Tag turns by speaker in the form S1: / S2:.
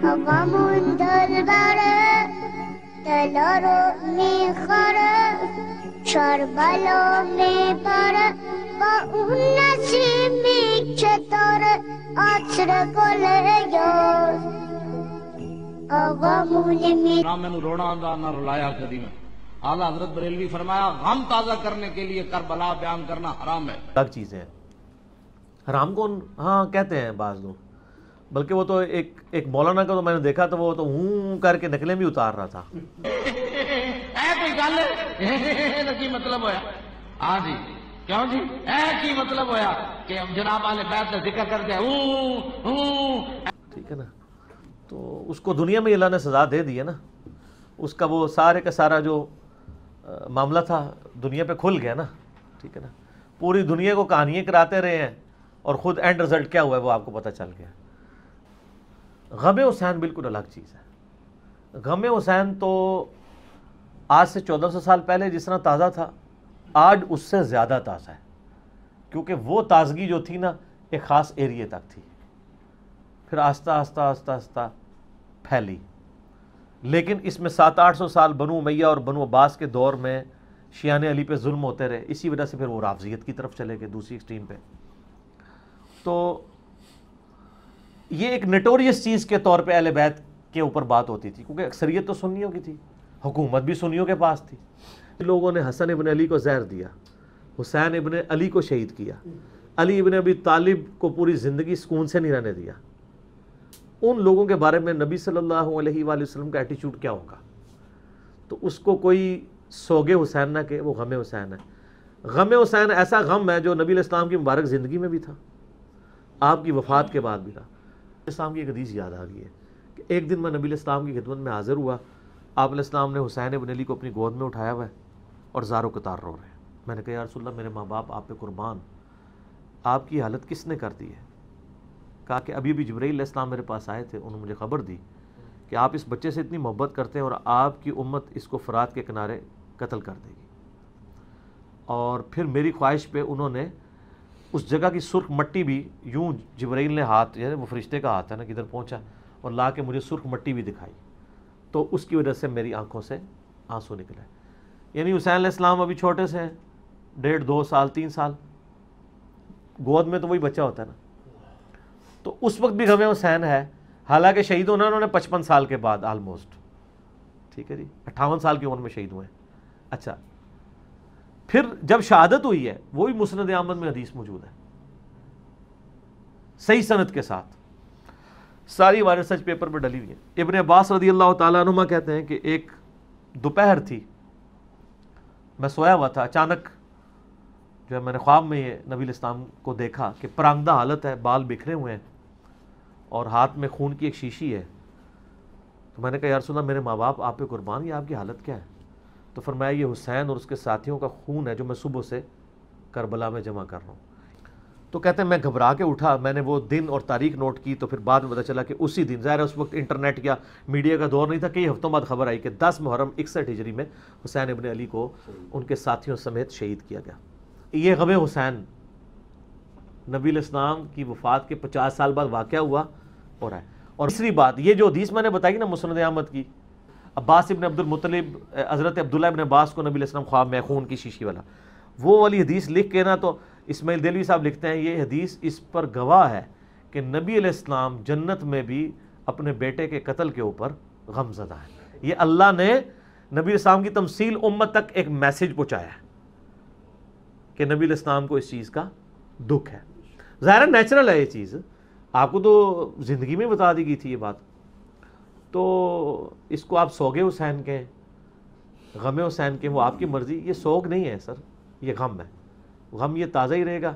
S1: غم دلبر دلارو میخوره شربلا میبره با اون نسیمی که داره عطر گل یار آقا مونی می
S2: نہ میں رونا آندا نہ رلایا کدی میں اعلیٰ حضرت بریلوی فرمایا غم تازہ کرنے کے لیے کربلا بیان کرنا حرام ہے.
S3: الگ چیزیں ہیں. حرام کون ہاں کہتے ہیں بعض لوگ، بلکہ وہ تو ایک مولانا کا تو میں نے دیکھا تو وہ تو ہوں کر کے نقلیں بھی اتار رہا تھا.
S2: اے کوئی گل ہے کی مطلب ہویا؟ ہاں جی کیوں جی اے کی مطلب ہویا کہ ہم جناب والے بیت کا ذکر کرتے ہیں
S3: ٹھیک ہے نا. تو اس کو دنیا میں اللہ نے سزا دے دی ہے نا. اس کا وہ سارے کا سارا جو معاملہ تھا دنیا پہ کھل گیا نا. ٹھیک ہے نا. پوری دنیا کو کہانیاں کراتے رہے ہیں اور خود اینڈ رزلٹ کیا ہوا ہے وہ آپ کو پتہ چل گیا. غم حسین بالکل الگ چیز ہے. غم حسین تو آج سے 1400 سال پہلے جس طرح تازہ تھا آج اس سے زیادہ تازہ ہے، کیونکہ وہ تازگی جو تھی نا ایک خاص ایریے تک تھی، پھر آہستہ آہستہ آہستہ آہستہ پھیلی. لیکن اس میں 700-800 سال بنو امیہ اور بنو عباس کے دور میں شیعان علی پہ ظلم ہوتے رہے، اسی وجہ سے پھر وہ رافضیت کی طرف چلے گئے دوسری ایکسٹریم پہ. تو یہ ایک نٹوریس چیز کے طور پہ اہل بیت کے اوپر بات ہوتی تھی، کیونکہ اکثریت تو سنیوں کی تھی، حکومت بھی سنیوں کے پاس تھی. لوگوں نے حسن ابن علی کو زہر دیا، حسین ابن علی کو شہید کیا، علی ابن ابی طالب کو پوری زندگی سکون سے نہیں رہنے دیا. ان لوگوں کے بارے میں نبی صلی اللہ علیہ وآلہ وسلم کا ایٹیچیوڈ کیا ہوگا؟ تو اس کو کوئی سوگے حسین نہ کہ وہ غم حسین ہے. غم حسین ایسا غم ہے جو نبی علیہ السلام کی مبارک زندگی میں بھی تھا، آپ کی وفات کے بعد بھی تھا. اسلام کی ایک حدیث یاد آ گئی ہے کہ ایک دن میں نبی علیہ السلام کی خدمت میں حاضر ہوا. آپ علیہ السلام نے حسین ابن علی کو اپنی گود میں اٹھایا ہوا ہے اور زار و قطار رو رہے ہیں. میں نے کہا یا رسول اللہ میرے ماں باپ آپ پہ قربان، آپ کی حالت کس نے کر دی ہے؟ کہا کہ ابھی بھی جبرائیل علیہ السلام میرے پاس آئے تھے، انہوں نے مجھے خبر دی کہ آپ اس بچے سے اتنی محبت کرتے ہیں اور آپ کی امت اس کو فرات کے کنارے قتل کر دے گی. اور پھر میری خواہش پہ انہوں نے اس جگہ کی سرخ مٹی بھی یوں جبرائیل نے ہاتھ یعنی وہ فرشتے کا ہاتھ ہے نا کدھر پہنچا اور لا کے مجھے سرخ مٹی بھی دکھائی. تو اس کی وجہ سے میری آنکھوں سے آنسو نکلے. یعنی حسین علیہ السلام ابھی چھوٹے سے ہیں، 1.5 2 سال 3 سال، گود میں تو وہی بچہ ہوتا ہے نا. تو اس وقت بھی غم حسین ہے، حالانکہ شہید ہونا انہوں نے 55 سال کے بعد آلموسٹ. ٹھیک ہے جی، 58 سال کی عمر میں شہید ہوئے ہیں. اچھا پھر جب شہادت ہوئی ہے وہی مسند احمد میں حدیث موجود ہے صحیح سند کے ساتھ، ساری ہمارے سچ پیپر پہ ڈلی ہوئی ہے. ابن عباس رضی اللہ تعالیٰ عنہما کہتے ہیں کہ ایک دوپہر تھی، میں سویا ہوا تھا، اچانک جو ہے میں نے خواب میں یہ نبی علیہ السلام کو دیکھا کہ پرانگدہ حالت ہے، بال بکھرے ہوئے ہیں اور ہاتھ میں خون کی ایک شیشی ہے. تو میں نے کہا یا رسول اللہ میرے ماں باپ آپ پہ قربان، یہ آپ کی حالت کیا ہے؟ تو فرمایا یہ حسین اور اس کے ساتھیوں کا خون ہے جو میں صبح سے کربلا میں جمع کر رہا ہوں. تو کہتے ہیں میں گھبرا کے اٹھا، میں نے وہ دن اور تاریخ نوٹ کی تو پھر بعد میں پتہ چلا کہ اسی دن، ظاہر ہے اس وقت انٹرنیٹ یا میڈیا کا دور نہیں تھا، کئی ہفتوں بعد خبر آئی کہ 10 محرم 61 ہجری میں حسین ابن علی کو ان کے ساتھیوں سمیت شہید کیا گیا. یہ غم حسین نبی علیہ السلام کی وفات کے 50 سال بعد واقعہ ہوا ہو رہا ہے. اور تیسری بات یہ جو حدیث میں نے بتائی نا مسند احمد کی، عباس ابن عبد المطلب حضرت عبداللہ ابن عباس کو نبی علیہ السلام خواب میں خون کی شیشی والا، وہ والی حدیث لکھ کے نا تو اسماعیل دہلوی صاحب لکھتے ہیں یہ حدیث اس پر گواہ ہے کہ نبی علیہ السلام جنت میں بھی اپنے بیٹے کے قتل کے اوپر غم زدہ ہے. یہ اللہ نے نبی علیہ السلام کی تمثیل امت تک ایک میسج پہنچایا ہے کہ نبی علیہ السلام کو اس چیز کا دکھ ہے. ظاہر نیچرل ہے یہ چیز، آپ کو تو زندگی میں بتا دی گئی تھی یہ بات. تو اس کو آپ سوگ حسین کہیں، غم حسین کہیں، وہ آپ کی مرضی. یہ سوگ نہیں ہے سر، یہ غم ہے. غم یہ تازہ ہی رہے گا.